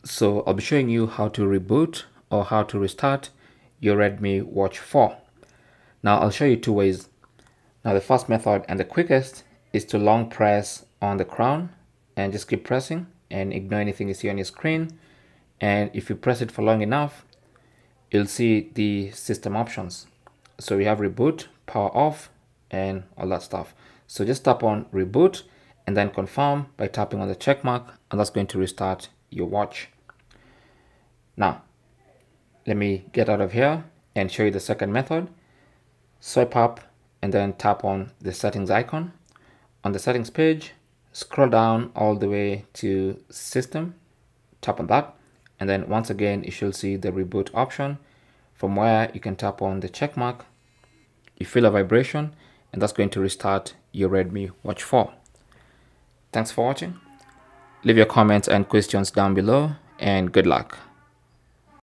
So I'll be showing you how to reboot or how to restart your Redmi Watch 4. Now I'll show you two ways. Now the first method and the quickest is to long press on the crown and just keep pressing and ignore anything you see on your screen. And if you press it for long enough, you'll see the system options. So we have reboot, power off, and all that stuff. So just tap on reboot and then confirm by tapping on the check mark, and that's going to restart your watch. Now, let me get out of here and show you the second method. Swipe up and then tap on the settings icon. On the settings page, scroll down all the way to system, tap on that, and then once again you should see the reboot option, from where you can tap on the check mark. You feel a vibration, and that's going to restart your Redmi Watch 4. Thanks for watching. Leave your comments and questions down below, and good luck.